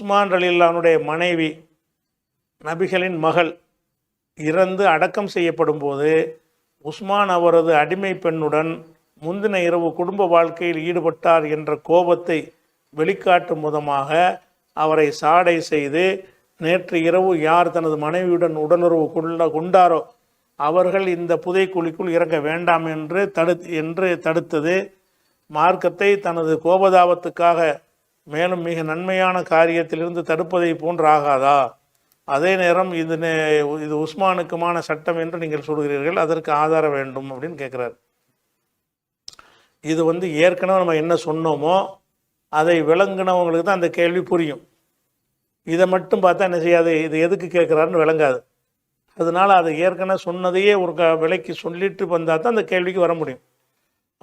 உஸ்மான் ரலியல்லாஹுடைய மனைவி நபிகளின் மகள் இறந்து அடக்கம் செய்யப்படும் போது உஸ்மான் அவரது அடிமை பெண்ணுடன் முந்தின இரவு குடும்ப வாழ்க்கையில் ஈடுபட்டார் என்ற கோபத்தை வெளிக்காட்டும் விதமாக அவரை சாடை செய்து நேற்று இரவு யார் தனது மனைவியுடன் உடலுறவு கொண்டாரோ அவர்கள் இந்த புதைக்குழிக்குள் இறங்க வேண்டாம் என்று தடுத்தது மார்க்கத்தை தனது கோபதாபத்துக்காக மேலும் மிக நன்மையான காரியத்திலிருந்து தடுப்பதை போன்று ஆகாதா? அதே நேரம் இது உஸ்மானுக்குமான சட்டம் என்று நீங்கள் சொல்கிறீர்கள், அதற்கு ஆதாரம் வேண்டும் அப்படின்னு கேட்குறாரு. இது ஏற்கனவே நம்ம என்ன சொன்னோமோ அதை விளங்கினவங்களுக்கு தான் அந்த கேள்வி புரியும். இதை மட்டும் பார்த்தா என்ன செய்யாது, இது எதுக்கு கேட்குறாருன்னு விளங்காது. அதனால் அதை ஏற்கனவே சொன்னதையே ஒரு விலைக்கு சொல்லிட்டு வந்தால் தான் அந்த கேள்விக்கு வர முடியும்.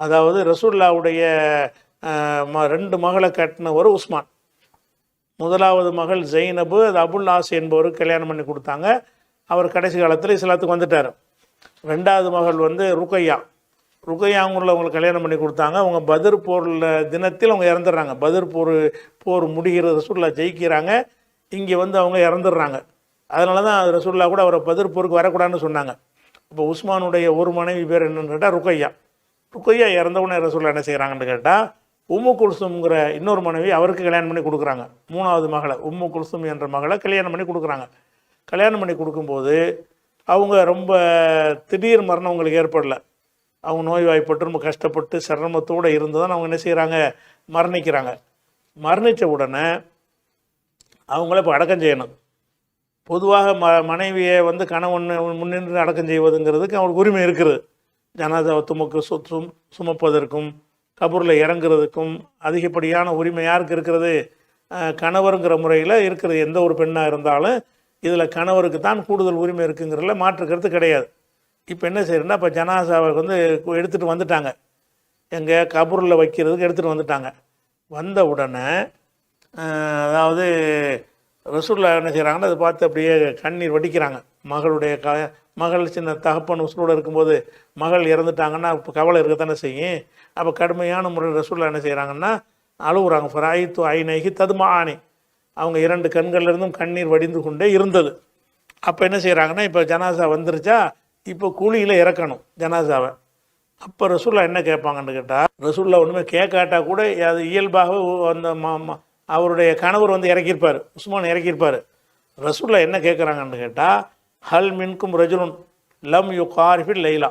அதாவது ரசூலுல்லாஹ்வுடைய 2 மகளை கட்டினவர் உஸ்மான். முதலாவது மகள் ஜெய்னபு, அது அபுல் ஆஸ் என்பவருக்கு கல்யாணம் பண்ணி கொடுத்தாங்க. அவர் கடைசி காலத்தில் இஸ்லாத்துக்கு வந்துட்டார். 2வது மகள் ருக்கையாங்குள்ள அவங்களுக்கு கல்யாணம் பண்ணி கொடுத்தாங்க. அவங்க பத்ர் போரில் தினத்தில் அவங்க இறந்துடுறாங்க. பத்ர் போர் முடிகிறது, ரசூலுல்லாஹ் ஜெயிக்கிறாங்க. இங்கே அவங்க இறந்துடுறாங்க. அதனால தான் ரசூலுல்லாஹ் கூட அவரை பத்ர் போருக்கு வரக்கூடாதுன்னு சொன்னாங்க. இப்போ உஸ்மானுடைய ஒரு மனைவி பேர் என்னன்னு கேட்டால் ருக்கையா இறந்தவுடனே ரசூலுல்லாஹ் என்ன செய்கிறாங்கன்னு கேட்டால் உம்மு குல்சும்ங்கிற இன்னொரு மனைவி அவருக்கு கல்யாணம் பண்ணி கொடுக்குறாங்க. 3வது மகளை உம்மு குல்சும் என்ற மகளை கல்யாணம் பண்ணி கொடுக்குறாங்க. கல்யாணம் பண்ணி கொடுக்கும்போது அவங்க ரொம்ப திடீர் மரணம் அவங்களுக்கு ஏற்படலை. அவங்க நோய்வாய்ப்பட்டு ரொம்ப கஷ்டப்பட்டு சிரமத்தோடு இருந்து தான் அவங்க என்ன செய்கிறாங்க, மரணிக்கிறாங்க. மரணித்த உடனே அவங்கள இப்போ அடக்கம் செய்யணும். பொதுவாக மனைவியை கணவன் முன்னின்று அடக்கம் செய்வதுங்கிறதுக்கு அவங்களுக்கு உரிமை இருக்குது. ஜனாதாவை சுமப்பதற்கும் கபூரில் இறங்குறதுக்கும் அதிகப்படியான உரிமை யாருக்கு இருக்கிறது? கணவருங்கிற முறையில் இருக்கிறது. எந்த ஒரு பெண்ணாக இருந்தாலும் இதில் கணவருக்கு தான் கூடுதல் உரிமை இருக்குங்கிறதுல மாற்றுக்கிறது கிடையாது. இப்போ என்ன செய்யறதுன்னா, இப்போ ஜனாசாவை எடுத்துகிட்டு வந்துட்டாங்க. எங்கள் கபூரில் வைக்கிறதுக்கு எடுத்துகிட்டு வந்துட்டாங்க. வந்த உடனே அதாவது ரசூலுல்லாஹ் என்ன செய்கிறாங்கன்னா, அதை பார்த்து அப்படியே கண்ணீர் வடிக்கிறாங்க. மகள் சின்ன தகப்பன் உசுரோடு இருக்கும்போது மகள் இறந்துட்டாங்கன்னா இப்போ கவலை இருக்கத்தானே செய்யும். அப்போ கடுமையான முறையில் ரசூலுல்லாஹ் என்ன செய்கிறாங்கன்னா அழுகுறாங்க. ஃபராயித்து ஐநைகி ததுமானி, அவங்க 2 கண்கள்லேருந்தும் கண்ணீர் வடிந்து கொண்டே இருந்தது. அப்போ என்ன செய்கிறாங்கன்னா, இப்போ ஜனாசா வந்துருச்சா, இப்போ குழியில் இறக்கணும் ஜனாசாவை. அப்போ ரசூலுல்லாஹ் என்ன கேட்பாங்கன்னு கேட்டால், ரசூலுல்லாஹ் ஒன்றுமே கேட்காட்டா கூட அது இயல்பாக அந்த அவருடைய கணவர் இறக்கியிருப்பார், உஸ்மான் இறக்கியிருப்பார். ரசூலுல்லாஹ் என்ன கேட்குறாங்கன்னு கேட்டால், ஹல் மின்கும் ரஜுலுன் லம் யுகாரிஃபில் லைலா,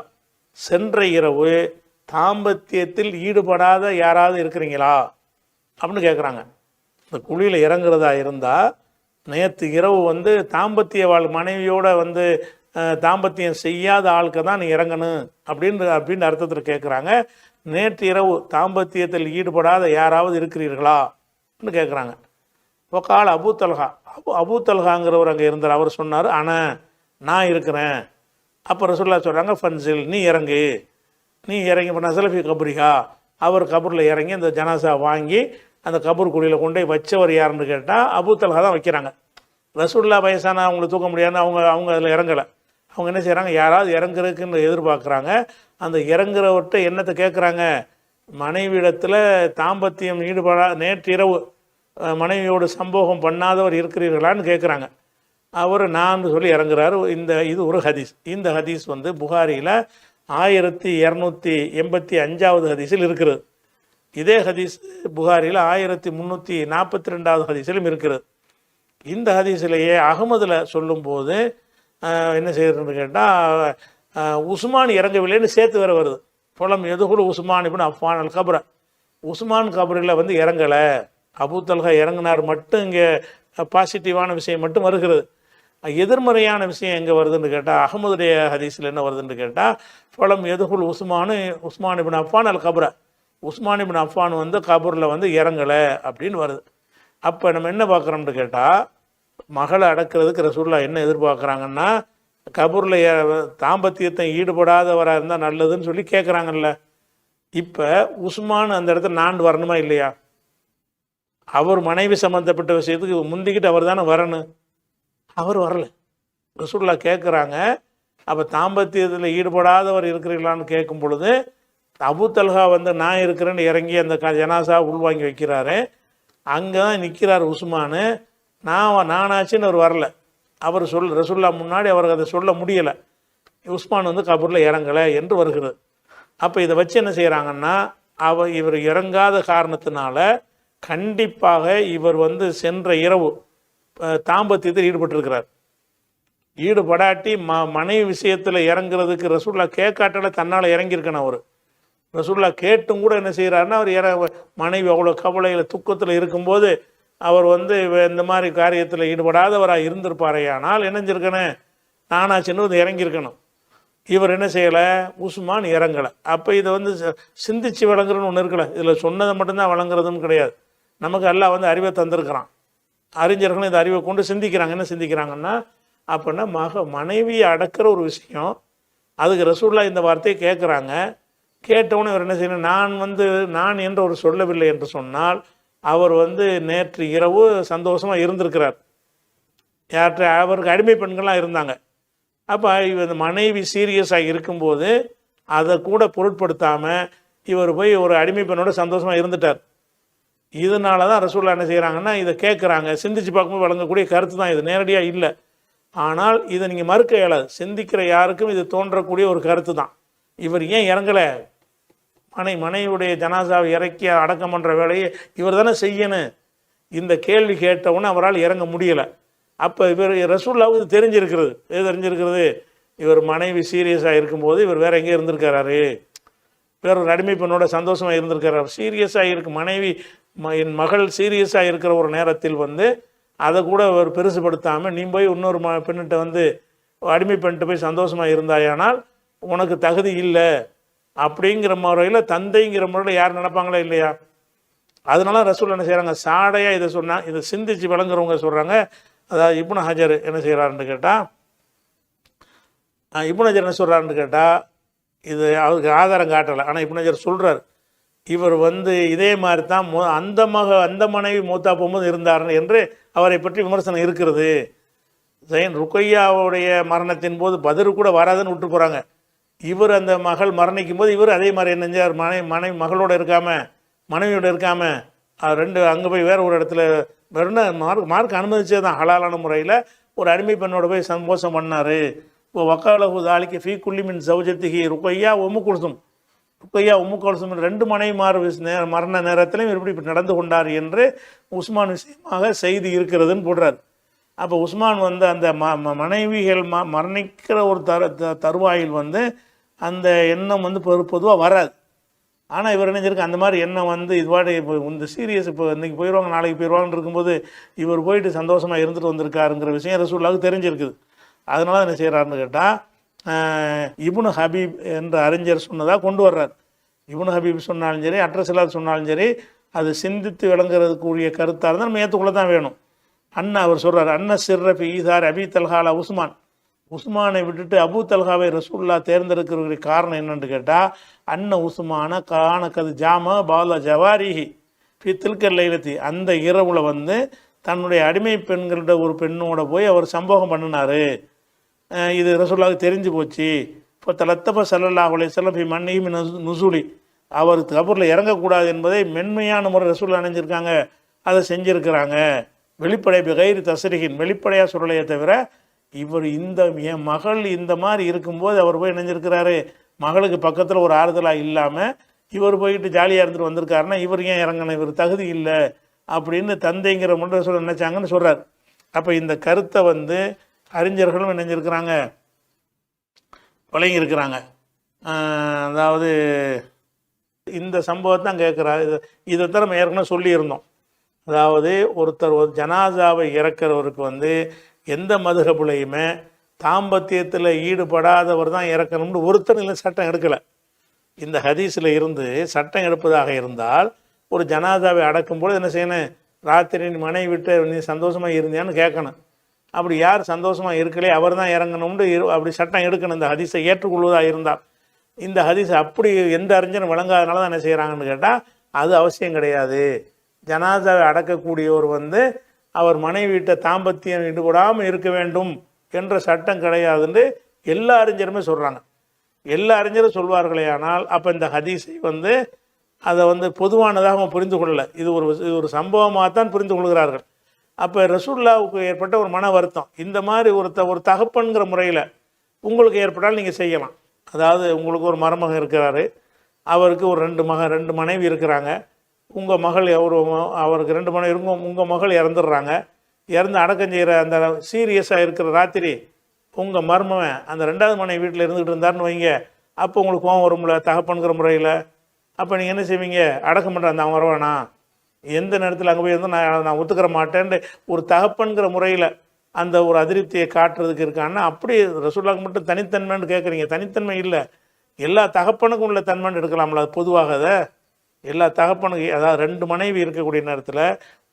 சென்ற இரவு தாம்பத்தியத்தில் ஈடுபடாத யாராவது இருக்கிறீங்களா அப்படின்னு கேட்குறாங்க. இந்த குழியில் இறங்குறதா இருந்தால் நேற்று இரவு தாம்பத்திய மனைவியோட தாம்பத்தியம் செய்யாத ஆளுக்கு தான் நீ இறங்கணும் அப்படின்னு அர்த்தத்தில் கேட்குறாங்க. நேற்று இரவு தாம்பத்தியத்தில் ஈடுபடாத யாராவது இருக்கிறீர்களா அப்படின்னு கேட்குறாங்க. இப்போ கால அபூ தல்ஹாங்கிறவர் அங்கே இருந்தார். அவர் சொன்னார், ஆனால் நான் இருக்கிறேன். அப்போ ரசூலுல்லாஹ் சொல்கிறாங்க, ஃபன்சில், நீ இறங்கி இப்போ நசலஃபி கபரிகா, அவர் கபூரில் இறங்கி அந்த ஜனாசா வாங்கி அந்த கபூர் குழியில் கொண்டு போய் வச்சவர் யாருன்னு கேட்டால் அபூ தல்ஹா தான் வைக்கிறாங்க. ரசூலுல்லாஹ் வயசான அவங்களை தூக்க முடியாதுன்னு அவங்க அதில் இறங்கலை. அவங்க என்ன செய்கிறாங்க, யாராவது இறங்குறதுக்குன்னு எதிர்பார்க்குறாங்க. அந்த இறங்குறவர்கிட்ட என்னத்தை கேட்குறாங்க, மனைவியிடத்தில் தாம்பத்தியம் நேற்று இரவு மனைவியோடு சம்போகம் பண்ணாதவர் இருக்கிறீர்களான்னு கேட்குறாங்க. அவர் நான் சொல்லி இறங்குறாரு. இது ஒரு ஹதீஸ். இந்த ஹதீஸ் புகாரியில் 1285வது ஹதீஸில் இருக்கிறது. இதே ஹதீஸ் புகாரியில் 1342வது ஹதீஸிலும் இருக்கிறது. இந்த ஹதீஸிலேயே அகமதில் சொல்லும்போது என்ன செய்யறதுன்னு கேட்டால், உஸ்மான் இறங்கவில்லைன்னு சேர்த்து வேறு வருது. புலம் எதுகுழு உஸ்மான் இப்படின்னு அஃபான் அல் கபரை, உஸ்மான் கபரில் இறங்கலை, அபூ தல்ஹா இறங்கினார் மட்டும் இங்கே பாசிட்டிவான விஷயம் மட்டும் வருகிறது. எதிர்மறையான விஷயம் எங்கே வருதுன்னு கேட்டால், அகமதுடைய ஹதீஸில் என்ன வருதுன்னு கேட்டால், புலம் எதுகுல் உஸ்மான் இப்னு அஃபான் அல் கபரை, உஸ்மான் இப்னு அஃபான் கபூரில் இறங்கலை அப்படின்னு வருது. அப்போ நம்ம என்ன பார்க்குறோம்னு கேட்டால், மகளை அடக்கிறதுக்கு ரசூலுல்லாஹ் என்ன எதிர்பார்க்குறாங்கன்னா, கபூரில் தாம்பத்தியத்தை ஈடுபடாதவராக இருந்தால் நல்லதுன்னு சொல்லி கேட்குறாங்கல்ல. இப்போ உஸ்மான் அந்த இடத்துல நான் வரணுமா இல்லையா? அவர் மனைவி சம்மந்தப்பட்ட விஷயத்துக்கு முந்திக்கிட்டு அவர் தானே வரணும். அவர் வரலை. ரசூலுல்லாஹ் கேட்குறாங்க. அப்போ தாம்பத்தியத்தில் ஈடுபடாதவர் இருக்கிறீங்களான்னு கேட்கும் பொழுது அபூ தல்ஹா நான் இருக்கிறேன்னு இறங்கி அந்த ஜனாசா உள்வாங்கி வைக்கிறாரு. அங்கே தான் நிற்கிறார் உஸ்மானு. நானாச்சுன்னு அவர் வரல. அவர் ரசூல்லா முன்னாடி அவருக்கு அதை சொல்ல முடியலை. உஸ்மான் வந்து கபூரில் இறங்கலை என்று வருகிறது. அப்போ இதை வச்சு என்ன செய்கிறாங்கன்னா, இவர் இறங்காத காரணத்தினால கண்டிப்பாக இவர் வந்து சென்ற இரவு தாம்பத்தியத்தில் ஈடுபட்டிருக்கிறார். ஈடுபடாட்டி மனைவி விஷயத்தில் இறங்குறதுக்கு ரசூல்லா கேட்காட்டால தன்னால் இறங்கியிருக்கணும். அவர் ரசூல்லா கேட்டும் கூட என்ன செய்கிறாருன்னா, அவர் மனைவி அவ்வளோ கவலையில் துக்கத்தில் இருக்கும்போது அவர் வந்து இந்த மாதிரி காரியத்தில் ஈடுபடாதவராக இருந்திருப்பாரையானால் என்னஞ்சிருக்கணும், நானாச்சுன்னு இறங்கியிருக்கணும். இவர் என்ன செய்யலை, உஸ்மான் இறங்கலை. அப்போ இதை வந்து சிந்திச்சு வழங்குறன்னு ஒன்று இருக்கலை. இதில் சொன்னதை மட்டும்தான் வழங்குறதுன்னு கிடையாது. நமக்கு எல்லாம் வந்து அறிவை தந்திருக்கிறான். அறிஞர்களும் இந்த அறிவை கொண்டு சிந்திக்கிறாங்க. என்ன சிந்திக்கிறாங்கன்னா, அப்படின்னா மனைவியை அடக்கிற ஒரு விஷயம், அதுக்கு ரசூல்லா இந்த வார்த்தையை கேட்குறாங்க. கேட்டவுடனே இவர் என்ன செய்யணும், நான் என்ற ஒரு சொல்லவில்லை என்று சொன்னால் அவர் வந்து நேற்று இரவு சந்தோஷமாக இருந்திருக்கிறார். யார்கிட்ட அவருக்கு அடிமை பெண்கள்லாம் இருந்தாங்க. அப்போ இந்த மனைவி சீரியஸாக இருக்கும்போது அதை கூட பொருட்படுத்தாமல் இவர் போய் ஒரு அடிமை பெண்ணோட சந்தோஷமாக இருந்துட்டார். இதனால தான் ரசூல்லா என்ன செய்கிறாங்கன்னா, இதை கேட்குறாங்க. சிந்திச்சு பார்க்கும்போது வழங்கக்கூடிய கருத்து தான் இது, நேரடியாக இல்லை. ஆனால் இதை நீங்கள் மறுக்க இயலாது. சிந்திக்கிற யாருக்கும் இது தோன்றக்கூடிய ஒரு கருத்து தான். இவர் ஏன் இறங்கலை, மனைவியுடைய ஜனாசாவை இறக்கி அடக்கம் பண்ணுற வேலையை இவர் தானே செய்யணும். இந்த கேள்வி கேட்டவுடனே அவரால் இறங்க முடியலை. அப்போ இவர் ரசூல்லாவுக்கு இது தெரிஞ்சிருக்கிறது. எது தெரிஞ்சிருக்கிறது, இவர் மனைவி சீரியஸாக இருக்கும்போது இவர் வேறு எங்கே இருந்திருக்கிறாரு, வேற ஒரு அடிமை பெண்ணோட சந்தோஷமாக இருந்திருக்கிறார். சீரியஸாக இருக்கு மனைவி, என் மகள் சீரியஸாக இருக்கிற ஒரு நேரத்தில் வந்து அதை கூட அவர் பெருசுப்படுத்தாமல் நீ போய் இன்னொரு பெண்ணிட்ட வந்து அடிமை பெண்ணிட்ட போய் சந்தோஷமாக இருந்தாயானால் உனக்கு தகுதி இல்லை அப்படிங்கிற முறையில் தந்தைங்கிற முறையில் யார் நினைப்பாங்களா இல்லையா? அதனால ரசூல் என்ன செய்கிறாங்க, சாடையாக இதை சொன்னால் இதை சிந்திச்சு வழங்குறவங்க சொல்கிறாங்க. அதாவது இப்னு ஹஜர் என்ன செய்கிறாருன்னு கேட்டால், இப்னு ஹஜர் என்ன சொல்கிறாருன்னு கேட்டால், இது அவருக்கு ஆதாரம் காட்டலை. ஆனால் இப்னு ஹஜர் சொல்கிறார், இவர் வந்து இதே மாதிரி தான் அந்த மனைவி மூத்தா போகும்போது இருந்தார் என்று அவரை பற்றி விமர்சனம் இருக்கிறது. ருக்கையாவுடைய மரணத்தின் போது பதிரு கூட வராதுன்னு விட்டு போகிறாங்க. இவர் அந்த மகள் மரணிக்கும் போது இவர் அதே மாதிரி என்ன செஞ்சார், மனைவி மகளோடு இருக்காமல் மனைவியோடு இருக்காமல் ரெண்டு அங்கே போய் வேறு ஒரு இடத்துல வெறும் மார்க் அனுமதிச்சே தான் ஹலாலான முறையில் ஒரு அடிமை பெண்ணோட போய் சந்தோஷம் பண்ணார். இப்போ வக்காலஹு தாலிக்கு ஃபீ குல்லிமின் சௌஜத்திகி ருக்கையா உம்மு குல்சும், ருக்கையா உம்மு குல்சும் ரெண்டு மனைவிமார் மரண நேரத்திலையும் இப்படி நடந்து கொண்டார் என்று உஸ்மான் விஷயமாக செய்தி இருக்கிறதுன்னு போடுறார். அப்போ உஸ்மான் வந்து அந்த மனைவிகள் மரணிக்கிற ஒரு தருவாயில் வந்து அந்த எண்ணம் வந்து பொதுவாக வராது. ஆனால் இவர் நினைஞ்சிருக்கு அந்த மாதிரி எண்ணம் வந்து இதுவாடு இப்போ இந்த சீரியஸ் இப்போ இன்றைக்கி போயிடுவாங்க நாளைக்கு போயிடுவாங்கன்னு இருக்கும்போது இவர் போயிட்டு சந்தோஷமாக இருந்துட்டு வந்திருக்காருங்கிற விஷயம் ரசூலுல்லாஹ்வுக்கு தெரிஞ்சிருக்குது. அதனால என்ன செய்கிறாருன்னு கேட்டால், இப்னு ஹபீப் என்ற அறிஞர் சொன்னதாக கொண்டு வர்றார். இப்னு ஹபீப் சொன்னாலும் சரி, அட்ரஸில்லாத சொன்னாலும் சரி, அது சிந்தித்து விளங்குறதுக்குரிய கருத்தாக இருந்தால் நம்ம ஏற்றுக்குள்ள தான் வேணும். அவர் சொல்கிறார், சிர்ரஃபி ஈசார் அபி தல்ஹாலா உஸ்மானை விட்டுட்டு அபு தல்ஹாவை ரசூல்லா தேர்ந்தெடுக்கிற காரணம் என்னன்னு கேட்டால், உஸ்மான கானக்கது ஜாம பால ஜவாரிஹி ஃபி தில்கல் லைலத்தி, அந்த இரவுல வந்து தன்னுடைய அடிமை பெண்களோட ஒரு பெண்ணோட போய் அவர் சம்பவம் பண்ணினார். இது ரசூலுல்லாஹ்வுக்கு தெரிஞ்சு போச்சு. இப்போ தலத்தப ஸல்லல்லாஹு அலைஹி வஸல்லம் ஃபி மன்னிஹி நுசூலி, அவர் கபூரில் இறங்கக்கூடாது என்பதை மென்மையான முறை ரசூலுல்லாஹ் நினைஞ்சிருக்காங்க, அதை செஞ்சுருக்கிறாங்க. வெளிப்படை கயிறு தசரிகின், வெளிப்படையாக சொல்லலையே தவிர இவர் என் மகள் இந்த மாதிரி இருக்கும்போது அவர் போய் நினைஞ்சிருக்கிறாரு, மகளுக்கு பக்கத்தில் ஒரு ஆறுதலாக இல்லாமல் இவர் போயிட்டு ஜாலியாக இருந்துட்டு வந்திருக்காருன்னா இவர் ஏன் இறங்கணும், இவர் தகுதி இல்லை அப்படின்னு தந்தைங்கிற முறை சொல்ல நினைச்சாங்கன்னு சொல்கிறார். அப்போ இந்த கருத்தை வந்து அறிஞர்களும் நினைஞ்சிருக்கிறாங்க, வழங்கியிருக்கிறாங்க. அதாவது இந்த சம்பவத்தை தான் கேட்குறாரு. இதைத்தான் நம்ம ஏற்கனவே சொல்லியிருந்தோம். அதாவது ஒருத்தர் ஒரு ஜனாசாவை இறக்கிறவருக்கு வந்து எந்த மதுஹபுலையுமே தாம்பத்தியத்தில் ஈடுபடாதவர் தான் இறக்கணும்னு ஒருத்தர் இல்லை சட்டம் எடுக்கலை. இந்த ஹதீஸில் இருந்து சட்டம் எடுப்பதாக இருந்தால் ஒரு ஜனாதாவை அடக்கும்போது என்ன செய்யணும், ராத்திரி நீ மனைவி விட்டு நீ சந்தோஷமாக இருந்தியான்னு கேட்கணும். அப்படி யார் சந்தோஷமாக இருக்கலையே அவர் தான் இறங்கணும்னு அப்படி சட்டம் எடுக்கணும். இந்த ஹதீஸை ஏற்றுக்கொள்வதாக இருந்தால். இந்த ஹதீஸ் அப்படி எந்த அறிஞரும் வழங்காதனால தான் என்ன செய்கிறாங்கன்னு கேட்டால், அது அவசியம் கிடையாது. ஜனாதாவை அடக்கக்கூடியவர் வந்து அவர் மனைவி வீட்டை தாம்பத்தியம் ஈடுபடாமல் இருக்க வேண்டும் என்ற சட்டம் கிடையாதுன்னு எல்லா அறிஞருமே சொல்கிறாங்க. எல்லா அறிஞரும் சொல்வார்களே. ஆனால் அப்போ இந்த ஹதீஸை வந்து அதை வந்து பொதுவானதாக புரிந்து கொள்ளலை. இது ஒரு சம்பவமாக தான் புரிந்து கொள்கிறார்கள். அப்போ ரசூலுல்லாவுக்கு ஏற்பட்ட ஒரு மன வருத்தம், இந்த மாதிரி ஒரு தகப்பன்கிற முறையில் உங்களுக்கு ஏற்பட்டால் நீங்கள் செய்யலாம். அதாவது உங்களுக்கு ஒரு மருமகன் இருக்கிறாரு, அவருக்கு ஒரு ரெண்டு மனைவி இருக்கிறாங்க. உங்கள் மகள் அவருக்கு 2 மனைவி இருக்கும், உங்கள் மகள் இறந்துடுறாங்க. இறந்து அடக்கம் செய்கிற அந்த சீரியஸாக இருக்கிற ராத்திரி உங்கள் மருமவன் அந்த 2வது மனைவி வீட்டில் இருந்துகிட்டு இருந்தாருன்னு வைங்க, அப்போ உங்களுக்கு கோவம் வரும்ல தகப்பன்கிற முறையில். அப்போ நீங்கள் என்ன செய்வீங்க? அடக்கம் பண்ணுற அந்த அவன் வரவானா, எந்த நேரத்தில் அங்கே போய் இருந்தால் நான் ஒத்துக்கிற மாட்டேன்ட்டு ஒரு தகப்பன்கிற முறையில் அந்த ஒரு அதிருப்தியை காட்டுறதுக்கு இருக்கான்னா, அப்படி ரசூலுல்லாஹ்க்கு மட்டும் தனித்தன்மைன்னு கேட்குறீங்க. தனித்தன்மை இல்லை, எல்லா தகப்பனுக்கும் உள்ள தன்மைன்னு எடுக்கலாம்ல. அது பொதுவாக அதை எல்லா தகப்பனுக்கு, அதாவது 2 மனைவி இருக்கக்கூடிய நேரத்தில்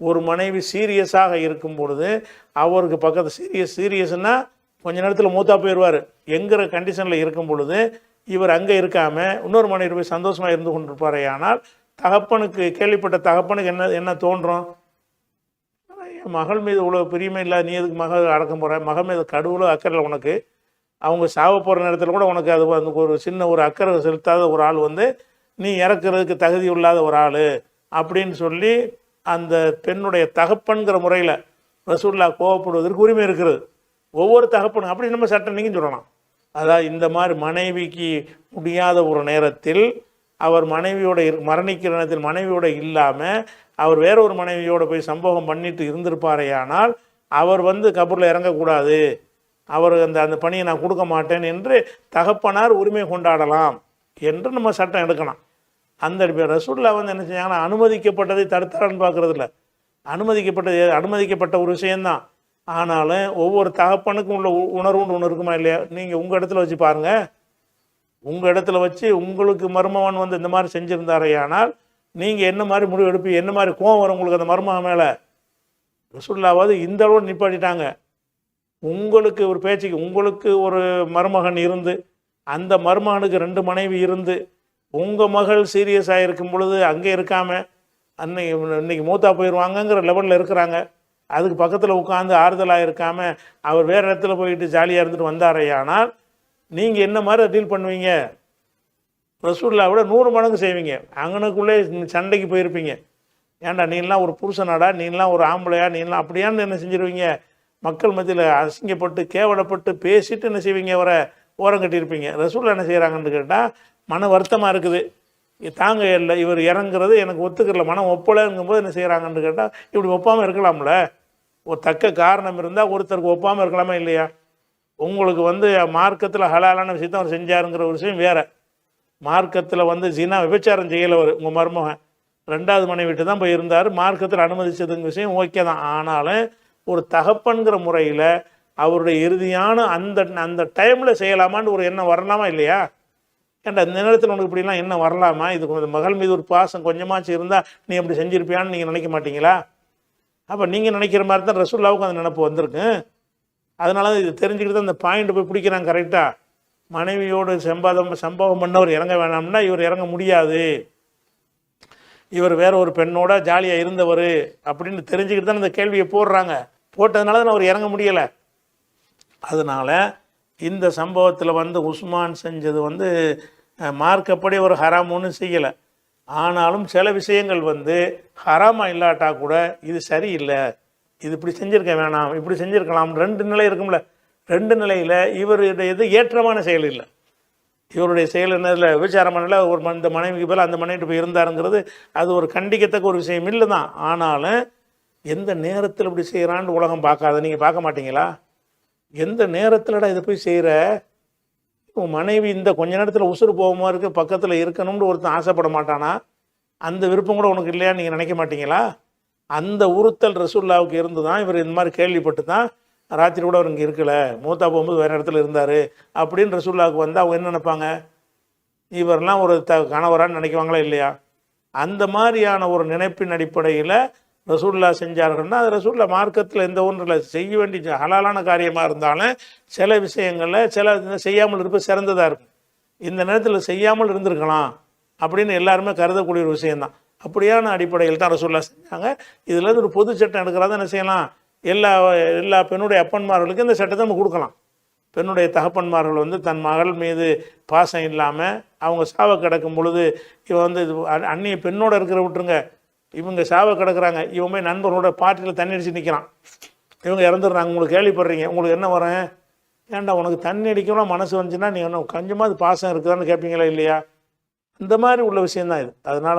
ஒரு மனைவி சீரியஸாக இருக்கும் பொழுது அவருக்கு பக்கத்து சீரியஸ்னால் கொஞ்ச நேரத்தில் மூத்தா போயிடுவார் என்கிற கண்டிஷனில் இருக்கும் பொழுது இவர் அங்கே இருக்காமல் இன்னொரு மனைவி போய் சந்தோஷமாக இருந்து கொண்டிருப்பாரே. ஆனால் தகப்பனுக்கு, கேள்விப்பட்ட தகப்பனுக்கு என்ன தோன்றும்? என் மகள் மீது இவ்வளோ பிரியமே இல்லை, நீ எதுக்கு மகள் அடக்கம் போகிற? மகள் மீது கடவுளோ அக்கறை உனக்கு, அவங்க சாவ போகிற நேரத்தில் கூட உனக்கு அது வந்து ஒரு சின்ன ஒரு அக்கறை செலுத்தாத ஒரு ஆள் வந்து நீ இறக்குறதுக்கு தகுதி இல்லாத ஒரு ஆள் அப்படின்னு சொல்லி அந்த பெண்ணுடைய தகப்பன்கிற முறையில் ரசூலுல்லாஹ் கோவப்படுவதற்கு உரிமை இருக்கிறது. ஒவ்வொரு தகப்பனும் அப்படி நம்ம சட்டம் நீங்கள் சொல்லலாம். அதாவது இந்த மாதிரி மனைவிக்கு முடியாத ஒரு நேரத்தில் அவர் மனைவியோட மரணிக்கிற நேரத்தில் மனைவியோட இல்லாமல் அவர் வேற ஒரு மனைவியோட போய் சம்பவம் பண்ணிட்டு இருந்திருப்பாரேயானால் அவர் வந்து கபூரில் இறங்கக்கூடாது, அவர் அந்த பணியை நான் கொடுக்க மாட்டேன் என்று தகப்பனார் உரிமை கொண்டாடலாம் என்று நம்ம சட்டம் எடுக்கலாம். அந்த ரசூலுல்லாஹ் வந்து என்ன செஞ்சாங்கன்னா, அனுமதிக்கப்பட்டதை தடுத்தாரன்னு பார்க்குறதில்ல, அனுமதிக்கப்பட்ட ஒரு விஷயந்தான். ஆனாலும் ஒவ்வொரு தகப்பனுக்கும் உள்ள உணர்வுன்னு ஒன்று இருக்குமா இல்லையா? நீங்கள் உங்கள் இடத்துல வச்சு பாருங்கள். உங்கள் இடத்துல வச்சு உங்களுக்கு மருமகன் வந்து இந்த மாதிரி செஞ்சுருந்தாரையானால் நீங்கள் என்ன மாதிரி முடிவு எடுப்பீங்க? என்ன மாதிரி கோவம் வரும் உங்களுக்கு அந்த மருமகன் மேலே? ரசூலுல்லாஹ்வாது இந்த அளவு நிப்பாட்டிட்டாங்க. உங்களுக்கு ஒரு பேச்சுக்கு, உங்களுக்கு ஒரு மருமகன் இருந்து அந்த மருமகனுக்கு 2 மனைவி இருந்து உங்கள் மகள் சீரியஸாக இருக்கும் பொழுது அங்கே இருக்காமல் இன்னைக்கு மூத்தா போயிடுவாங்கங்கிற லெவலில் இருக்கிறாங்க, அதுக்கு பக்கத்தில் உட்காந்து ஆறுதலாக இருக்காமல் அவர் வேறு இடத்துல போயிட்டு ஜாலியாக இருந்துட்டு வந்தாரையானால் நீங்கள் என்ன மாதிரி டீல் பண்ணுவீங்க? ரசூலுல்லாஹ் விட 100 மடங்கு செய்வீங்க. அங்கனுக்குள்ளே சண்டைக்கு போயிருப்பீங்க. ஏன்டா நீலாம் ஒரு புருஷனாடா, நீலாம் ஒரு ஆம்பளையா, நீலாம் அப்படியான்னு என்ன செஞ்சிருவீங்க? மக்கள் மத்தியில் அசிங்கப்பட்டு கேவலப்பட்டு பேசிட்டு என்ன செய்வீங்க? அவரை ஓரம் கட்டியிருப்பீங்க. ரசூலுல்லாஹ் என்ன செய்கிறாங்கன்னு கேட்டால், மன வருத்தமாக இருக்குது, தாங்க இல்லை, இவர் இறங்குறது எனக்கு ஒத்துக்கல, மனம் ஒப்பலைங்கும்போது என்ன செய்கிறாங்கன்னு கேட்டால், இப்படி ஒப்பாமல் இருக்கலாம்ல. ஒரு தக்க காரணம் இருந்தால் ஒருத்தருக்கு ஒப்பாமல் இருக்கலாமா இல்லையா? உங்களுக்கு வந்து மார்க்கத்தில் ஹலாலான விஷயத்தை அவர் செஞ்சாருங்கிற ஒரு விஷயம் வேறு. மார்க்கத்தில் வந்து ஜினா விபச்சாரம் செய்யலவர் உங்கள் மருமகன் 2வது மனைவி வீட்டு தான் போய் இருந்தார், மார்க்கத்தில் அனுமதிச்சதுங்க விஷயம் ஓகே தான். ஆனாலும் ஒரு தகப்பன்கிற முறையில் அவருடைய இறுதியான அந்த டைமில் செய்யலாமான்னு ஒரு எண்ணம் வரலாமா இல்லையா? ஏன்டா இந்த நேரத்தில் உனக்கு இப்படிலாம் என்ன வரலாமா? இது மகள் மீது ஒரு பாசம் கொஞ்சமாச்சும் இருந்தால் நீ அப்படி செஞ்சுருப்பியான்னு நீங்கள் நினைக்க மாட்டீங்களா? அப்போ நீங்கள் நினைக்கிற மாதிரி தான் ரசூலுல்லாஹ்வுக்கும் அந்த நினைப்பு வந்திருக்கு. அதனால தான் இது தெரிஞ்சுக்கிட்டு தான் இந்த பாயிண்ட் போய் பிடிக்கிறாங்க கரெக்டாக. மனைவியோடு சம்பவம் பண்ணவர் இறங்க வேணாம்னா இவர் இறங்க முடியாது, இவர் வேற ஒரு பெண்ணோட ஜாலியாக இருந்தவர் அப்படின்னு தெரிஞ்சுக்கிட்டு தான் இந்த கேள்வியை போடுறாங்க. போட்டதுனால தான் அவர் இறங்க முடியலை. அதனால் இந்த சம்பவத்தில் வந்து உஸ்மான் செஞ்சது வந்து மார்க்கப்படி ஒரு ஹராம் ஒன்றும் செய்யலை. ஆனாலும் சில விஷயங்கள் வந்து ஹராமாக இல்லாட்டா கூட இது சரியில்லை, இது இப்படி செஞ்சுருக்க வேணாம், இப்படி செஞ்சுருக்கலாம், 2 நிலை இருக்கும்ல. 2 நிலையில் இவருடைய இது ஏற்றமான செயல் இல்லை. இவருடைய செயல் என்னதில் விபச்சாரம் பண்ணல, இந்த மனைவிக்கு பதில் அந்த மனைவிட்டு போய் இருந்தாருங்கிறது அது ஒரு கண்டிக்கத்தக்க ஒரு விஷயம் இல்லை தான். ஆனாலும் எந்த நேரத்தில் இப்படி செய்கிறான்னு உலகம் பார்க்காத, நீங்கள் பார்க்க மாட்டீங்களா? எந்த நேரத்தில்டா இதை போய் செய்கிற? உன் மனைவி இந்த கொஞ்ச நேரத்தில் உசுறு போகுமா இருக்கு, பக்கத்தில் இருக்கணும்னு ஒருத்தன் ஆசைப்பட மாட்டானா? அந்த விருப்பம் கூட உனக்கு இல்லையா? நீங்கள் நினைக்க மாட்டீங்களா? அந்த உறுத்தல் ரசூலுல்லாஹ்வுக்கு இருந்து தான் இவர் இந்த மாதிரி கேள்விப்பட்டு தான் ராத்திரி கூட அவர் இங்கே இருக்கலை, மூத்தா போகும்போது வேறு இடத்துல இருந்தார் அப்படின்னு ரசூலுல்லாஹ்வுக்கு வந்து அவங்க என்ன நினைப்பாங்க? இவரெல்லாம் ஒரு கணவரான்னு நினைக்குவாங்களா இல்லையா? அந்த மாதிரியான ஒரு நினைப்பின் அடிப்படையில் ரசூலுல்லாஹ் செஞ்சார்கள்னா அது ரசூலுல்லாஹ் மார்க்கத்தில் எந்த ஒன்றில் செய்ய வேண்டிய ஹலாலான காரியமாக இருந்தாலும் சில விஷயங்களில் சில செய்யாமல் இருப்பது சிறந்ததாக இருக்கும். இந்த நேரத்தில் செய்யாமல் இருந்திருக்கலாம் அப்படின்னு எல்லாருமே கருதக்கூடிய ஒரு விஷயந்தான். அப்படியான அடிப்படையில் தான் ரசூலுல்லாஹ் செஞ்சாங்க. இதில் ஒரு பொது சட்டம் எடுக்கிறதா என்ன செய்யலாம்? எல்லா பெண்ணுடைய அப்பன்மார்களுக்கும் இந்த சட்டத்தை நம்ம கொடுக்கலாம். பெண்ணுடைய தகப்பன்மார்கள் வந்து தன் மகள் மீது பாசம் இல்லாமல் அவங்க சாவ கிடக்கும் பொழுது இவன் வந்து அந்நிய பெண்ணோடு இருக்கிற விட்டுருங்க, இவங்க சாவ கிடக்குறாங்க, இவன் போய் நண்பர்களோட பாட்டியில் தண்ணி அடித்து நிற்கிறான், இவங்க இறந்துடுறாங்க. உங்களுக்கு கேள்விப்படுறீங்க, உங்களுக்கு என்ன வரேன், ஏன்டா உனக்கு தண்ணி அடிக்கலாம் மனசு வந்துச்சுன்னா நீ ஒன்றும் கொஞ்சமாவது பாசம் இருக்குதான்னு கேட்பீங்களா இல்லையா? இந்த மாதிரி உள்ள விஷயந்தான் இது. அதனால்